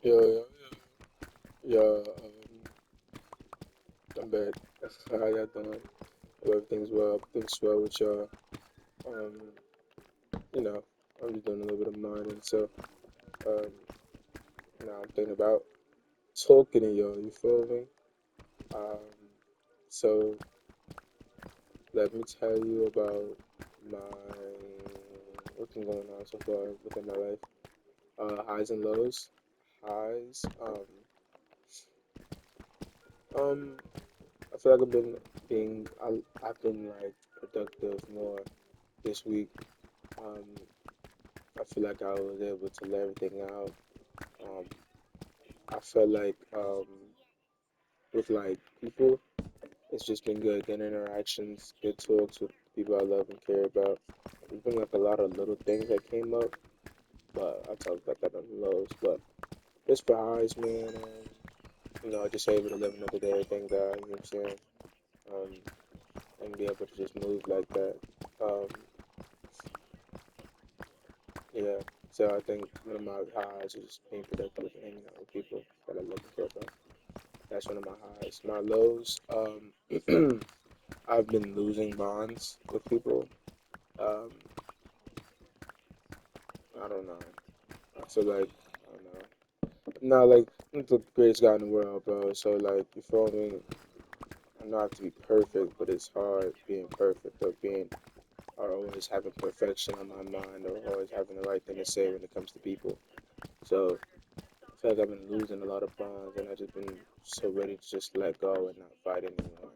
Yeah, yeah, I'm back. How y'all doing? Hope everything's well. Everything's well with y'all. Um, you know, I'm just doing a little bit of mine, and so, um, I'm thinking about talking to y'all. You feel me? Um, so let me tell you about my what's been going on so far within my life. Highs and lows. Highs. Um, I feel like I've been like productive more this week. Um, I feel like I was able to let everything out. Um, I felt like with like people, it's just been good, good interactions, good talks with people I love and care about. There's been like a lot of little things that came up, but I talked about that on the lows. But just for highs, man, just able to live another day, thank God, you know what I'm saying? Um, and be able to just move like that. Um, yeah. So I think one of my highs is being productive and hanging out with people that I love and care about. That's one of my highs. My lows, I've been losing bonds with people. Um, I don't know. I feel like I don't know. I'm not like I'm the greatest guy in the world, bro. So like, you feel me? I know I have to be perfect, but it's hard being perfect or always having perfection on my mind or always having the right thing to say when it comes to people. So I feel like I've been losing a lot of bonds, and I've just been so ready to just let go and not fight anymore.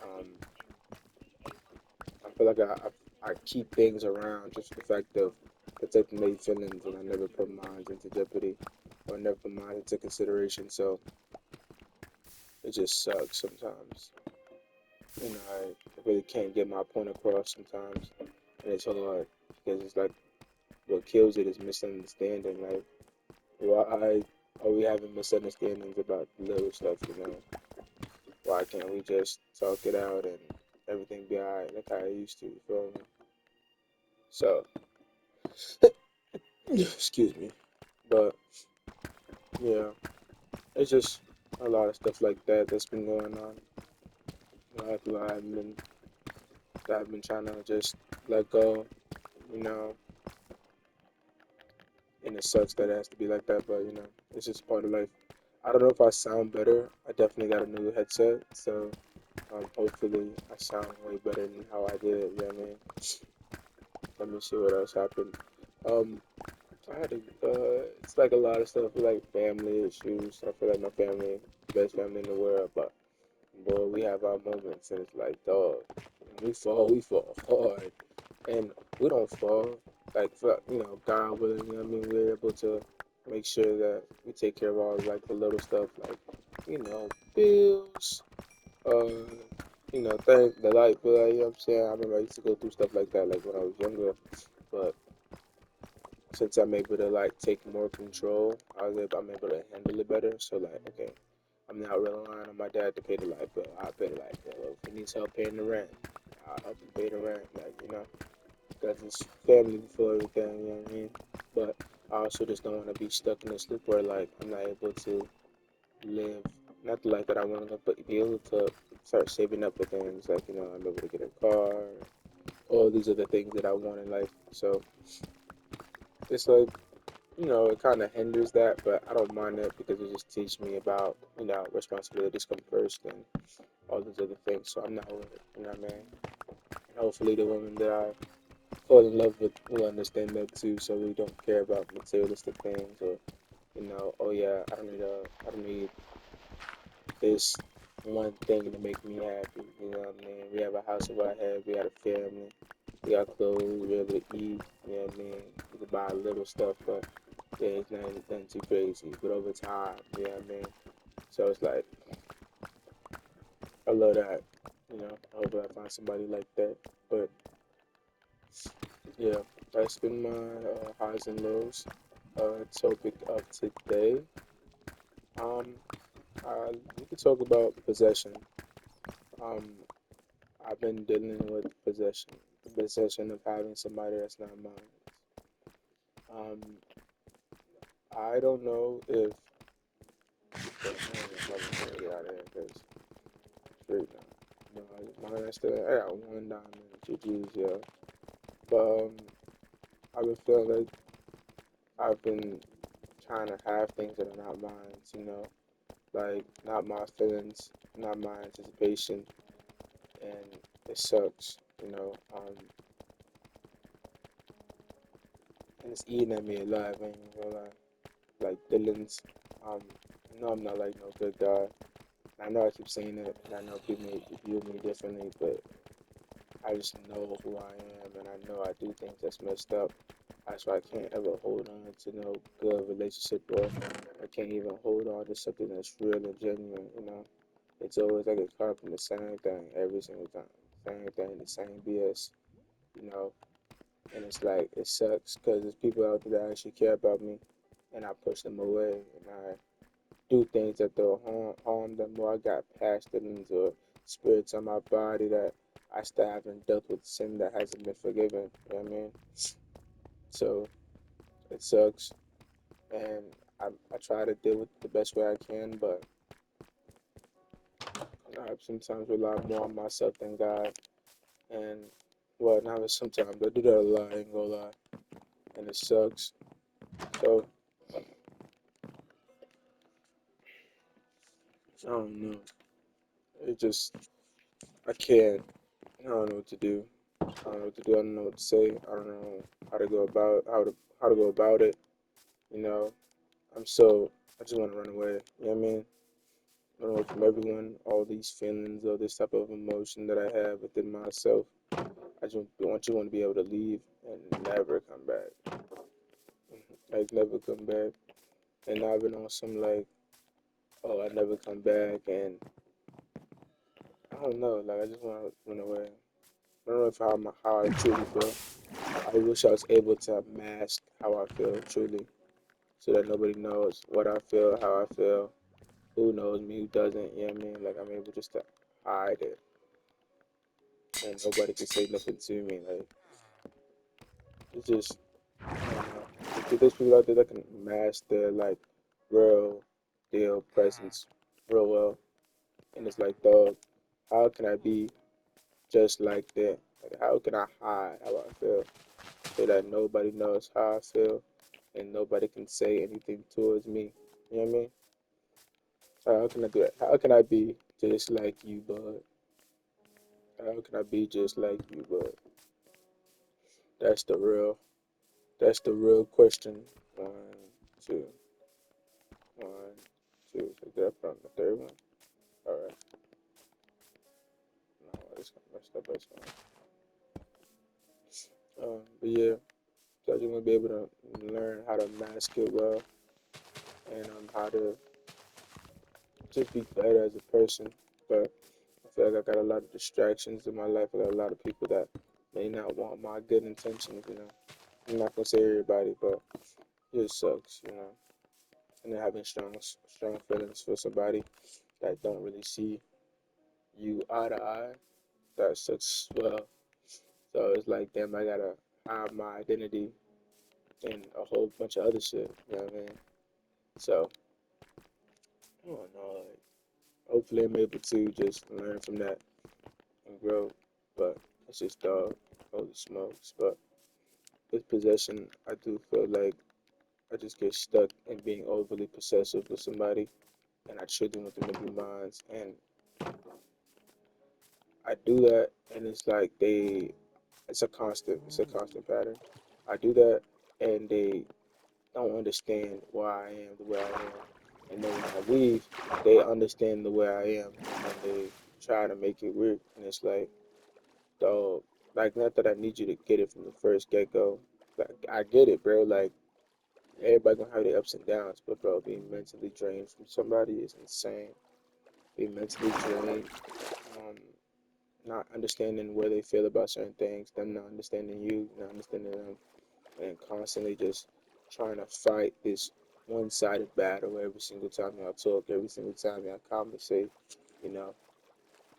Um, I feel like I keep things around just for the fact of protecting their feelings, and I never put mine into jeopardy or never put mine into consideration. So it just sucks sometimes. I really can't get my point across sometimes, and it's hard because it's like what kills it is misunderstanding. Like, why are we having misunderstandings about little stuff? Why can't we just talk it out and everything be alright like I used to? You feel me? So, excuse me. But yeah, it's just a lot of stuff like that that's been going on. That I've been trying to just let go. You know, and it sucks that it has to be like that, but it's just part of life. I don't know if I sound better. I definitely got a new headset, so hopefully I sound way better than how I did. You know what I mean? Let me see what else happened. Um, I had it's like a lot of stuff like family issues. I feel like my family, best family in the world, but boy, we have our moments, and it's like, dog, when we fall hard, and we don't fall. Like, God willing, you know what I mean? We're able to make sure that we take care of all like the little stuff, like bills, uh, the light bill. You know what I'm saying? I remember I used to go through stuff like that, like when I was younger, but since I'm able to like take more control, I'm able to handle it better. So like, okay, I'm not relying on my dad to pay the light bill. I pay the light bill. If he needs help paying the rent, I'll help him pay the rent. Like, because it's family before everything. You know what I mean? But I also just don't want to be stuck in this loop where like I'm not able to live not the life that I want to live, but be able to start saving up for things like I'm able to get a car, all these other things that I want in life. So it's like it kind of hinders that, but I don't mind it because it just teaches me about, responsibilities come first and all those other things. So I'm not with it, you know what I mean? And hopefully the woman that I fall in love with will understand that too, so we don't care about materialistic things or, oh yeah, I don't need this one thing to make me happy, you know what I mean? We have a house of our head, we got a family, we got clothes, we're able to eat, you know what I mean? We can buy little stuff, but yeah, it's not anything too crazy. But over time, you know what I mean? So it's like, I love that, I hope I find somebody like that. But yeah, that's been my highs and lows topic of today. Um, we could talk about possession. Um, I've been dealing with possession, the possession of having somebody that's not mine. Um, I don't know if. But I'm trying to get out of here because straight now. No, mine still. I got one diamond. GG's, yeah. But I've been feeling like I've been trying to have things that are not mine. Like not my feelings, not my anticipation, and it sucks. And it's eating at me alive. I ain't gonna lie. Like Dylan's, um, I'm not like no good guy. I know I keep saying it, and I know people may view me differently, but I just know who I am, and I know I do things that's messed up. That's why I can't ever hold on to no good relationship, or I can't even hold on to something that's real and genuine. It's always I get caught up in the same thing every single time, same thing, the same BS, you know. And it's like it sucks because there's people out there that actually care about me, and I push them away, and I do things that will harm them, or I got past feelings or spirits on my body that I still haven't dealt with sin that hasn't been forgiven. You know what I mean? So it sucks, and I try to deal with it the best way I can, but I sometimes rely more on myself than God. And well, not sometimes I do that a lot. I ain't gonna lie, and it sucks. So I don't know. It just I can't. I don't know what to do. I don't know what to do. I don't know what to say. I don't know how to go about it. You know, I'm so I just want to run away. You know what I mean? Run away from everyone, all these feelings, all this type of emotion that I have within myself. I just want to be able to leave and never come back. Like never come back. And I've been on some like, oh, I never come back, and I don't know. Like I just want to run away. I don't know if how I truly feel. I wish I was able to mask how I feel truly, so that nobody knows what I feel, how I feel, who knows me, who doesn't. You know what I mean? Like I'm able just to hide it, and nobody can say nothing to me. Like it's just, I don't know. There's people out there that can mask their like real deal presence real well, and it's like, dog, how can I be just like that? Like how can I hide how I feel so that nobody knows how I feel and nobody can say anything towards me? You know what I mean? How can I do that? How can I be just like you, bud? How can I be just like you, bud? That's the real. That's the real question. One, two, one, two. So did I put on the third one? All right. No, it's messed up. That's fine. But yeah, so I just want to be able to learn how to mask it well, and how to just be better as a person. But I feel like I got a lot of distractions in my life. I got a lot of people that may not want my good intentions. I'm not gonna say everybody, but it just sucks. And then having strong feelings for somebody that don't really see you eye to eye, that sucks as well. So it's like, damn, I gotta hide my identity and a whole bunch of other shit. You know what I mean? So I don't know. Like, hopefully, I'm able to just learn from that and grow. But it's just holy smokes. But with possession, I do feel like I just get stuck in being overly possessive with somebody, and I truly want them to be mine. And I do that, and it's like it's a constant pattern. I do that, and they don't understand why I am the way I am. And then when I leave, they understand the way I am, and they try to make it weird. And it's like, dog, like not that I need you to get it from the first get go. Like I get it, bro. Like everybody gonna have their ups and downs, but bro, being mentally drained from somebody is insane. Being mentally drained, um, not understanding where they feel about certain things, them not understanding you, not understanding them, and constantly just trying to fight this one-sided battle every single time y'all talk, every single time y'all conversate, you know.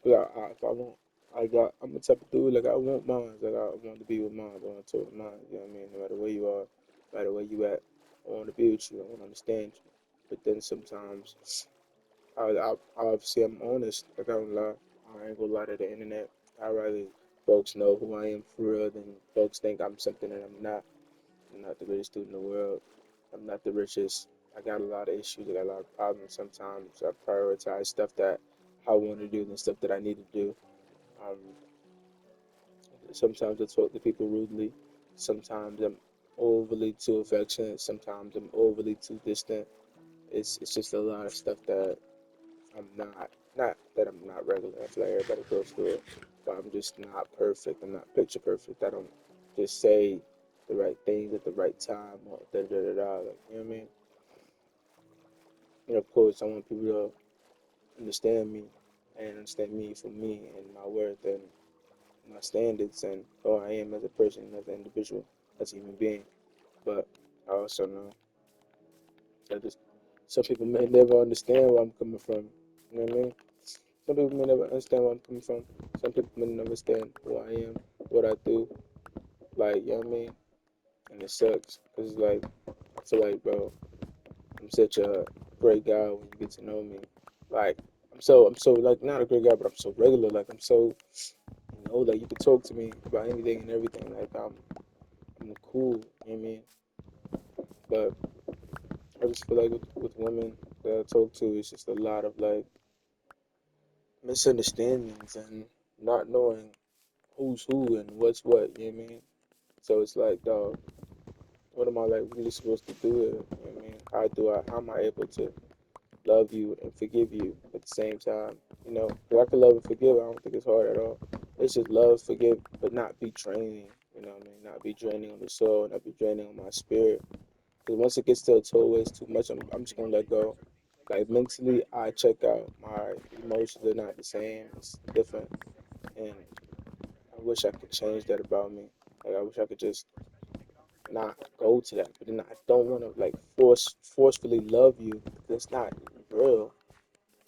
But if I want, I'm the type of dude, like I want mine, like I want to be with mine, I want to talk with mine, you know what I mean? No matter where you are, no matter where you at. I want to be with you. I want to understand you. But then sometimes obviously I'm honest. Like I don't lie. I ain't gonna lie to the internet. I rather folks know who I am for real than folks think I'm something that I'm not. I'm not the richest dude in the world. I'm not the richest. I got a lot of issues. I got a lot of problems. Sometimes I prioritize stuff that I want to do than stuff that I need to do. Um, Sometimes I talk to people rudely. Sometimes I'm overly too affectionate. Sometimes I'm overly too distant. It's just a lot of stuff that I'm not. Not that I'm not regular. I feel like everybody goes through it, but I'm just not perfect. I'm not picture perfect. I don't just say the right things at the right time or da da da da. Like, you know what I mean? And of course, I want people to understand me and understand me for me and my worth and my standards and who I am as a person, as an individual, as a human being. But I also know that some people may never understand where I'm coming from. You know what I mean? Some people may never understand where I'm coming from. Some people may never understand who I am, what I do. Like, you know what I mean? And it sucks. Because, like, I feel like, bro, I'm such a great guy when you get to know me. Like, I'm so, like, not a great guy, but I'm so regular. Like, I'm so, like, you can talk to me about anything and everything. Like, I'm cool, you know what I mean? But I just feel like with women that I talk to, it's just a lot of, like, misunderstandings and not knowing who's who and what's what, you know what I mean? So it's like, dog, what am I like really supposed to do here? You know what I mean? How am I able to love you and forgive you at the same time? You know, 'cause I can love and forgive. I don't think it's hard at all. It's just love, forgive, but not be draining. You know what I mean? Not be draining on the soul, not be draining on my spirit. Because once it gets to a toll where it's too much, I'm just gonna let go. Like mentally, I check out. My emotions are not the same. It's different, and I wish I could change that about me. Like I wish I could just not go to that. But then I don't want to like forcefully love you. That's not real.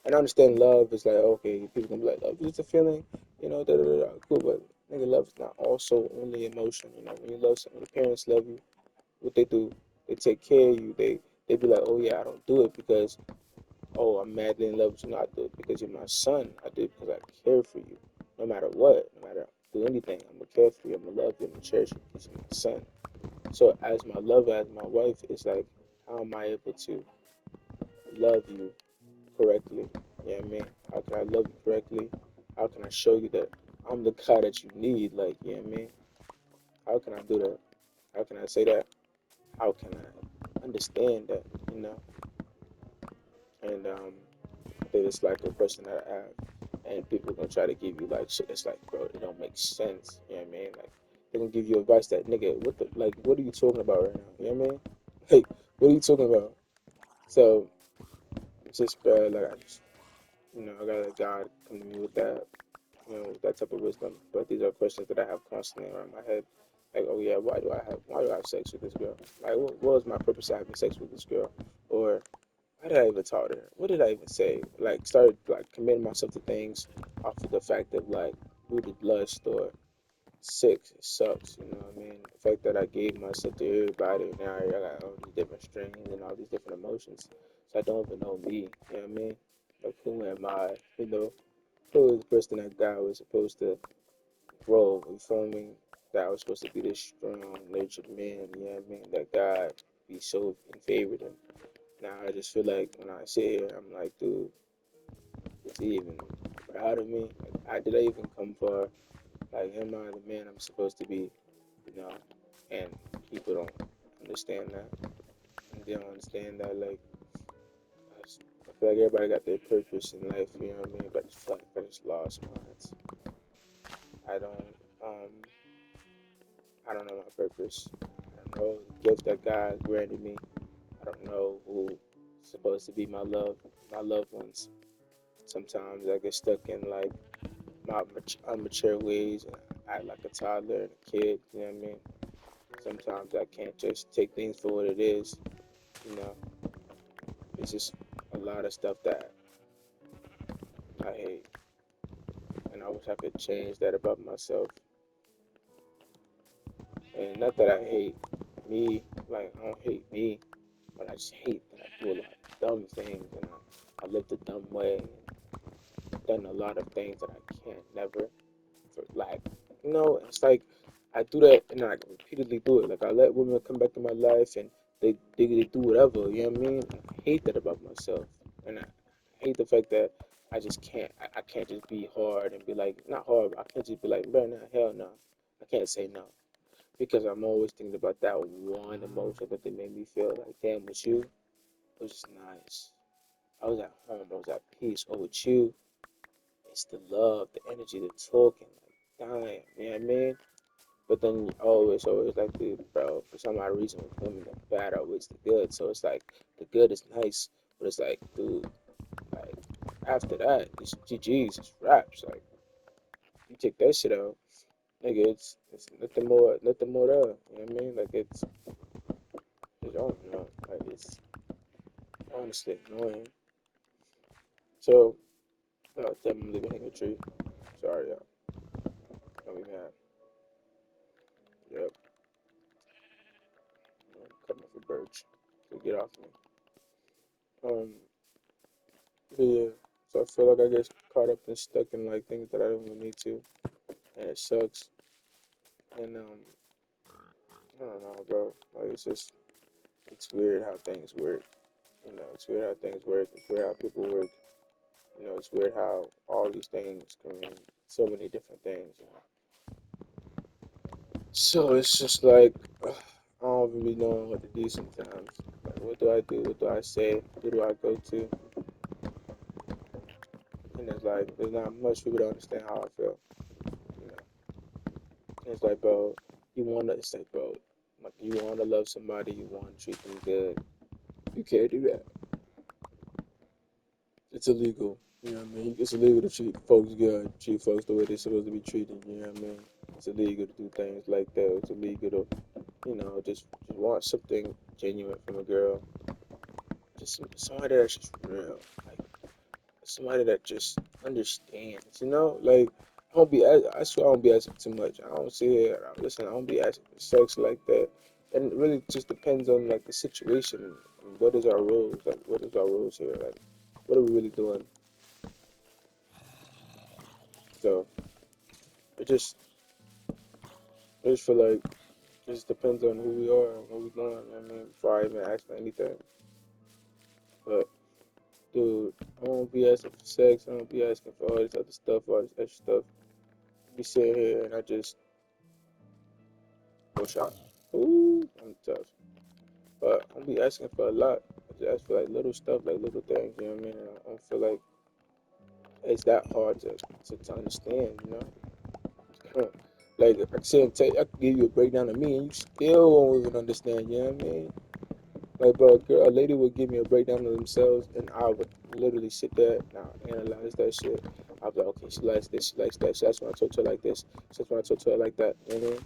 And I understand love is like okay, people gonna be like love is just a feeling, da da da. Da. Cool, but nigga, love is not also only emotion. You know, when you love someone, your parents love you. What they do, they take care of you. They be like, oh yeah, I don't do it because oh I'm madly in love with you. No, I do it because you're my son. I do it because I care for you. No matter what, no matter do anything, I'm gonna care for you. I'm gonna love you. I'm gonna cherish you because you're my son. So as my lover, as my wife, it's like, how am I able to love you correctly? You know what I mean? How can I love you correctly? How can I show you that I'm the guy that you need? Like, you know what I mean? How can I do that? How can I say that? How can I understand that? You know? And I think it's like a question that I have. And people gonna try to give you like shit that's like, bro, it don't make sense. You know what I mean? Like, they're gonna give you advice that, nigga, what are you talking about right now? You know what I mean? Like, what are you talking about? So it's just bad. Like I just, I gotta let God come to me with that, with that type of wisdom. But these are questions that I have constantly around my head. Like, oh yeah, why do I have sex with this girl? Like, what was my purpose of having sex with this girl? Or why did I even talk to her? What did I even say? Like, started like committing myself to things off of the fact of like rooted lust or sex. It sucks, you know what I mean? The fact that I gave myself to everybody, and now I got all these different strings and all these different emotions. So I don't even know me, you know what I mean? Like, who am I? Who is the person that God was supposed to grow and forming? That I was supposed to be this strong, nurtured man, you know what I mean? That God be so in favor of. Now I just feel like when I sit here, I'm like, dude, is he even proud of me? Like, did I even come far? Like, am I the man I'm supposed to be? You know, and people don't understand that, and they don't understand that. Like, I feel like everybody got their purpose in life. You know what I mean? But I just feel like I just lost mine. I don't, I don't know my purpose. I don't know the gift that God granted me. I don't know who's supposed to be my loved ones. Sometimes I get stuck in like my unmature ways and act like a toddler and a kid. You know what I mean? Sometimes I can't just take things for what it is. You know, it's just a lot of stuff that I hate, and I wish I could change that about myself. And not that I hate me, like I don't hate me. but I just hate that I do a lot of dumb things and I lived a dumb way and done a lot of things that I can't never for like it's like I do that and I repeatedly do it. Like I let women come back to my life and they do whatever, you know what I mean? I hate that about myself. And I hate the fact that I just can't I can't just be hard and be like not hard, but I can't just be like, bro, nah, hell no. I can't say no. Because I'm always thinking about that one emotion that they made me feel like, damn, with you, it was just nice. I was at home, I was at peace. Oh, with you, it's the love, the energy, the talking, like, damn, you know what I mean? But then always like, dude, bro, for some odd reason with women, the bad outweighs the good. So it's like, the good is nice, but it's like, dude, like, after that, it's GG's, it's raps. Like, you take that shit out, nigga, it's nothing more there. You know what I mean? Like, it's, I don't know, like, it's honestly annoying. So, damn, I'm living in a tree. Sorry, y'all. Don't be mad. Yep, cut off a birch. So get off me. Um, but yeah, so I feel like I get caught up and stuck in like things that I don't even need to, and it sucks. And I don't know, bro. Like it's weird how things work. It's weird how things work. It's weird how people work. It's weird how all these things can mean so many different things. So it's just like I don't really know what to do sometimes. Like, what do I do? What do I say? Who do I go to? And it's like there's not much people to understand how I feel. You know, and it's like, bro, it's like, bro, like you wanna love somebody, you wanna treat them good. You can't do that. It's illegal. You know what I mean? It's illegal to treat folks good, treat folks the way they're supposed to be treated. You know what I mean? It's illegal to do things like that. It's illegal to, just want something genuine from a girl. Just somebody that's just real. Like, somebody that just understands, Like, I swear I don't be asking too much. I don't see it. Listen, I don't be asking for sex like that. And it really just depends on, like, the situation. And what is our rules? Like, what is our rules here? Like, what are we really doing? So, it just, I just feel like it just depends on who we are and what we're doing. I mean, before I even ask for anything. But, dude, I won't be asking for sex. I won't be asking for all this other stuff, all this extra stuff. I be sitting here and I just go shot. Ooh, I'm tough. But I don't be asking for a lot. I just ask for like little stuff, like little things, you know what I mean? And I don't feel like it's that hard to understand, Like I can I can give you a breakdown of me and you still won't even understand, you know what I mean? Like, bro, a lady would give me a breakdown of themselves, and I would literally sit there and analyze that shit. I'd be like, okay, she likes this, she likes that. That's when I talk to her like this. That's when I talk to her like that. You know what I mean?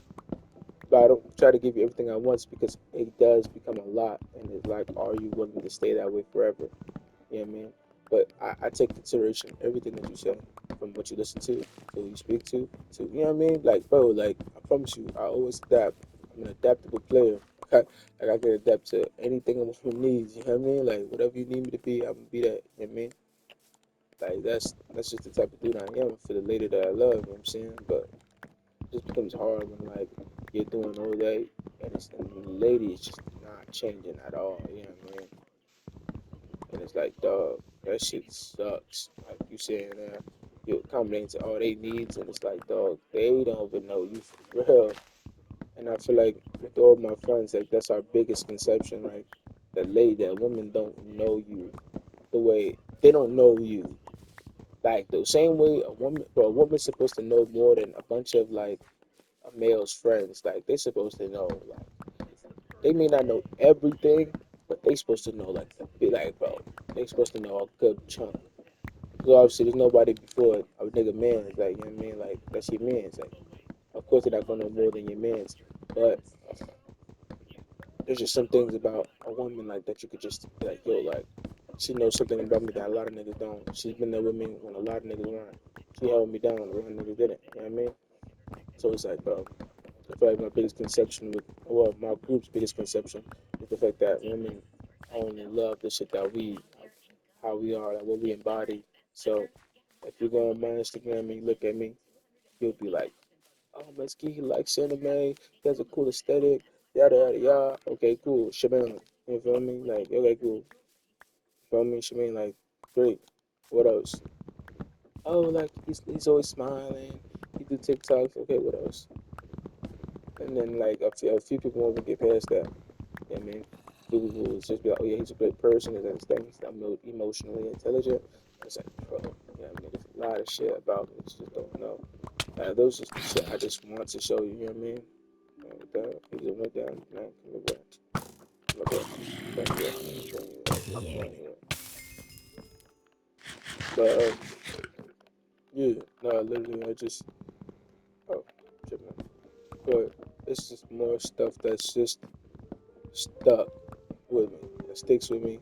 But I don't try to give you everything at once because it does become a lot, and it's like, are you willing to stay that way forever? You know what I mean? But I take consideration everything that you say, from what you listen to who you speak to you know what I mean? Like, bro, like I promise you, I always adapt. I'm an adaptable player. Like I can adapt to anything a woman needs. You know what I mean? Like whatever you need me to be, I'm gonna be that. You know what I mean? Like that's just the type of dude I am for the lady that I love. You know what I'm saying? But it just becomes hard when like you're doing all that and the lady is just not changing at all. You know what I mean? And it's like, dog, that shit sucks. Like you saying that you're accommodating to all they needs, and it's like, dog, they don't even know you for real. And I feel like with all my friends, like that's our biggest conception. Like that women don't know you the way they don't know you. Like the same way a woman's supposed to know more than a bunch of like a male's friends. Like they're supposed to know. Like they may not know everything, but they supposed to know like be like, bro. They supposed to know a good chunk. Because obviously there's nobody before a nigga man's, like, you know what I mean? Like, that's your man's. Like, of course they're not gonna know more than your man's. But there's just some things about a woman, like, that you could just be like, yo, like, she knows something about me that a lot of niggas don't. She's been there with me when a lot of niggas weren't. She held me down when a lot of niggas didn't. You know what I mean? So it's like, bro, I feel like my biggest conception my group's biggest conception is the fact that women only love the shit that how we are, like what we embody. So if you go on my Instagram and you look at me, you'll be like, oh, Mesky, he likes anime. He has a cool aesthetic. Yada yada yada. Okay, cool. Shebang. You feel me? Like, okay, cool. Feel me? Shebang. Like, great. What else? Oh, like he's always smiling. He do TikToks. Okay, what else? And then like a few people won't even get past that. I mean, people will just be like, oh yeah, he's a good person. He's understanding. He's emotionally intelligent. It's like, bro, yeah, I mean, there's a lot of shit about me that you just don't know. Those just the shit I just want to show you. You know what I mean? And with that, he just went down. Man, come back. Come back. Come back. Come back. But yeah, no, literally, I just oh, tripping. But it's just more stuff that's just stuck with me. That sticks with me.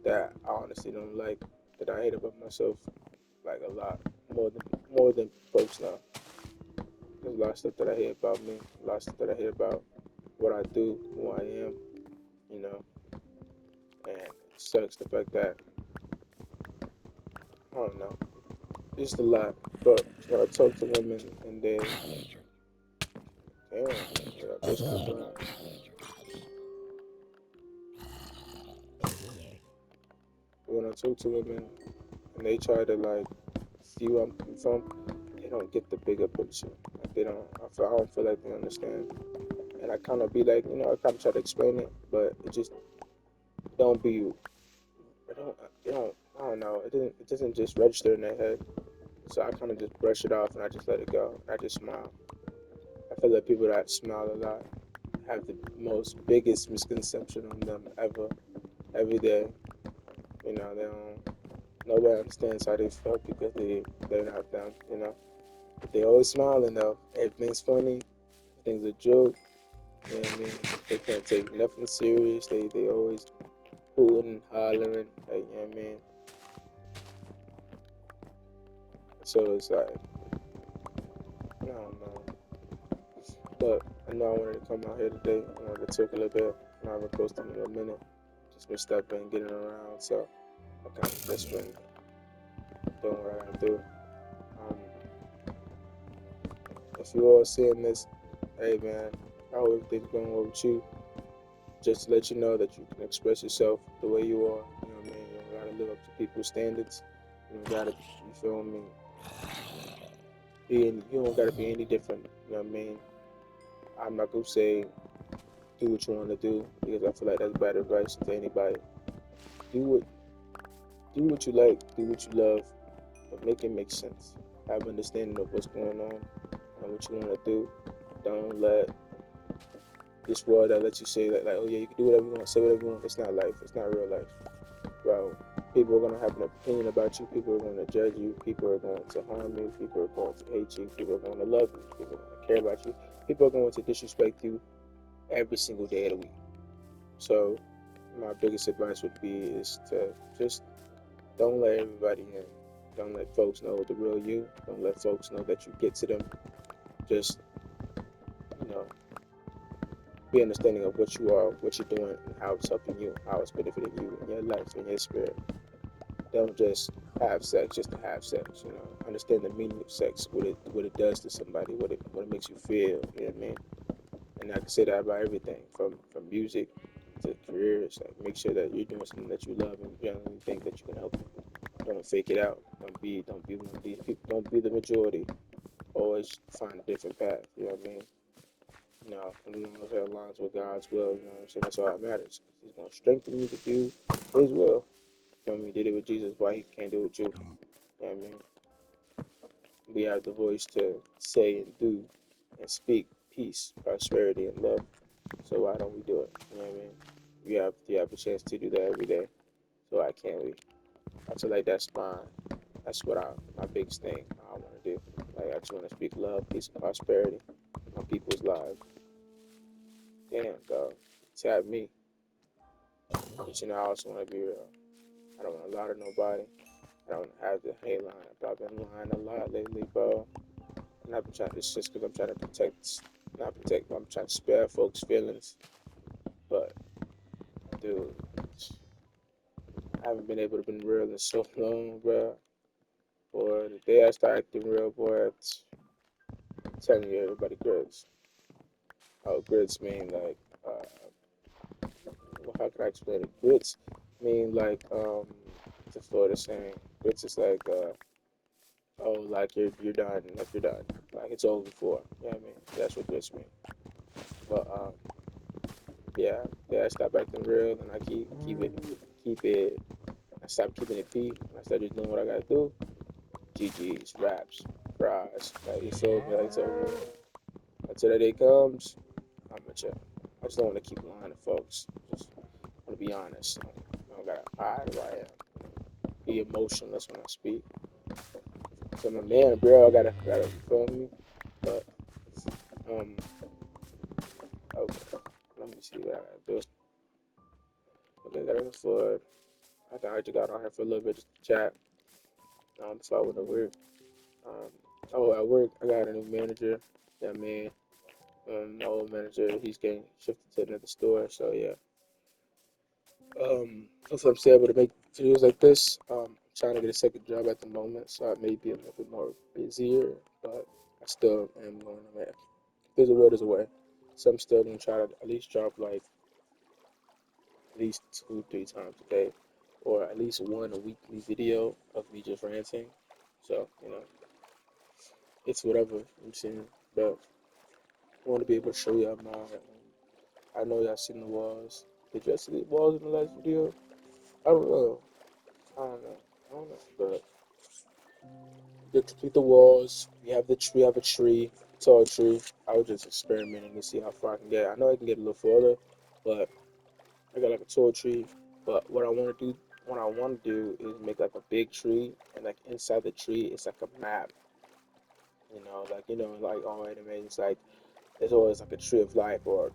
That I honestly don't like. That I hate about myself. Like a lot more than folks know. There's a lot of stuff that I hate about me. A lot of stuff that I hate about what I do, who I am. You know, and it sucks the fact that I don't know. It's just a lot. But when I talk to women and damn, they got biscuits around. When I talk to women and they try to like see where I'm coming from, they don't get the bigger picture. Like they don't. I don't feel like they understand. And I kind of be like, I kind of try to explain it, but it just don't be. It don't. It don't. I don't know. It didn't. It doesn't just register in their head. So I kind of just brush it off and I just let it go. I just smile. I feel like people that smile a lot have the most biggest misconception on them ever, every day. They don't. Nobody understands how they feel because they're not them. They always smiling though. Everything's funny. Everything's a joke. You know what I mean? They can't take nothing serious. They always hooting, hollering. Like, you know what I mean? So it's like I don't know. But I know I wanted to come out here today. I wanted to talk a little bit. I haven't posted in a minute. Just been stepping, getting around. So I kind of just been doing what I gotta do. Um, if you all seeing this, hey man, I hope everything's going well with you. Just to let you know that you can express yourself the way you are. You know what I mean? You don't gotta live up to people's standards. You don't gotta, you feel me? You don't gotta be any different. You know what I mean? I'm not gonna say do what you want to do because I feel like that's bad advice to anybody. Do what do what you like, do what you love, but make it make sense. Have understanding of what's going on and what you want to do. Don't let this world that lets you say that like, oh yeah, you can do whatever you want, say whatever you want. It's not life. It's not real life. Bro, people are gonna have an opinion about you. People are gonna judge you. People are going to harm you. People are going to hate you. People are going to love you. People are going to care about you. People are going to disrespect you every single day of the week. So my biggest advice would be is to just don't let everybody in. Don't let folks know the real you. Don't let folks know that you get to them. Just, you know, be understanding of what you are, what you're doing, and how it's helping you, how it's benefiting you in your life, in your spirit. Don't just have sex just to have sex. Understand the meaning of sex, what it does to somebody, what it makes you feel. You know what I mean? And I can say that about everything, from music to careers. Like make sure that you're doing something that you love and genuinely think that you can help people. Don't fake it out. Don't be one of these people. Don't be the majority. Always find a different path. You know what I mean? And as long as it aligns with God's will, you know what I'm saying? That's all that matters. He's gonna strengthen you to do His will. You know what I mean? He did it with Jesus. Why He can't do it with you? You know what I mean? We have the voice to say and do and speak peace, prosperity, and love. So why don't we do it? You know what I mean? You have a chance to do that every day. So why can't we? I feel like that's what my biggest thing I want to do. Like I just want to speak love, peace, and prosperity in my people's lives. Damn, dog. Tap me. But I also want to be real. I don't want to lie to nobody. I don't have the hate line. I've been lying a lot lately, bro. And I've been trying. It's just because I'm trying to not protect. But I'm trying to spare folks' feelings. But dude, I haven't been able to be real in so long, bro. Boy, the day I start acting real, boy, I'm telling you, everybody grits. Oh, grits mean like, well, how can I explain it? Grits mean like, it's a Florida saying. Grits is like, oh, like you're done, like you're done, like it's over for. You know what I mean? That's what grits mean. But yeah, yeah, I stop acting real, and I keep it. I stop keeping it P. I start just doing what I gotta do. GG's, raps, fries. Like you feel me? Like it's over. Until that day comes, I'm a chill. I just don't want to keep lying to folks. Just want to be honest. I don't gotta hide who I am. Be emotionless when I speak. So my man, bro, I gotta you feel me? But um, okay. Let me see what I gotta do. Okay, got on the floor. I think I just got on here for a little bit just to chat. So I went to work. Um, oh, at work, I got a new manager. Yeah, man. My old manager, he's getting shifted to another store. So yeah. Hopefully I'm still able to make videos like this. I'm trying to get a second job at the moment, so I may be a little bit more busier, but I still am going to make. There's a will, there's a way. So I'm still gonna try to at least drop like at least 2, 3 times a day, or at least one a weekly video of me just ranting. So it's whatever I'm saying, but I want to be able to show y'all my. I know y'all seen the walls. Did y'all see the walls in the last video? I don't know. I don't know. I don't know. But to complete the walls, we have a tree, tall tree. I was just experimenting to see how far I can get. I know I can get a little further, but I got like a tall tree. But what I want to do is make like a big tree, and like inside the tree, it's like a map. Like all anime, it's like there's always like a tree of life, or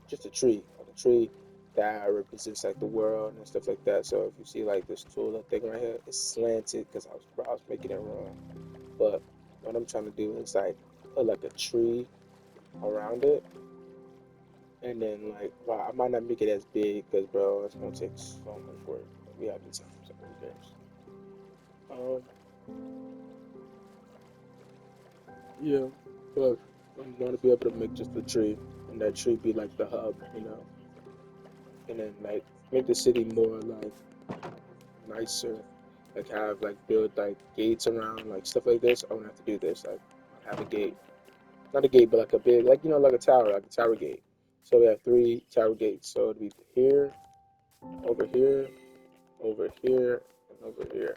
just a tree, like a tree that represents like the world and stuff like that. So if you see like this tool thing right here, it's slanted because I was making it wrong. But what I'm trying to do is like put like a tree around it, and then like, well, I might not make it as big because bro, it's gonna take so much work. We have the time, so who cares? Um, yeah, but I'm gonna be able to make just a tree, and that tree be like the hub, and then like make the city more like nicer, like have like build like gates around like stuff like this. I won't have to do this. Like have a gate, not a gate, but like a big, like like a tower gate. So we have 3 tower gates. So it'd be here, over here, over here, and over here.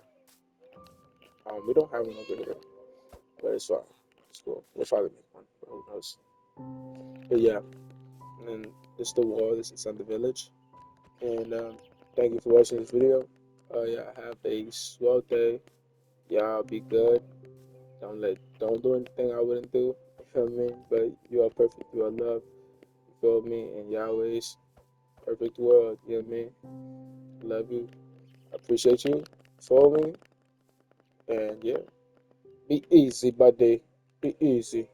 We don't have one over here, but it's fine. It's cool. We'll probably make one. But who knows? But yeah, and then this is the wall. This is on the village. And thank you for watching this video. Yeah, have a swell day. Y'all be good. Don't do anything I wouldn't do. You feel me? But you are perfect. You are loved. You feel me? And Yahweh's perfect world. You know what I mean? Love you. I appreciate you. Follow me. And yeah, be easy, buddy. Be easy.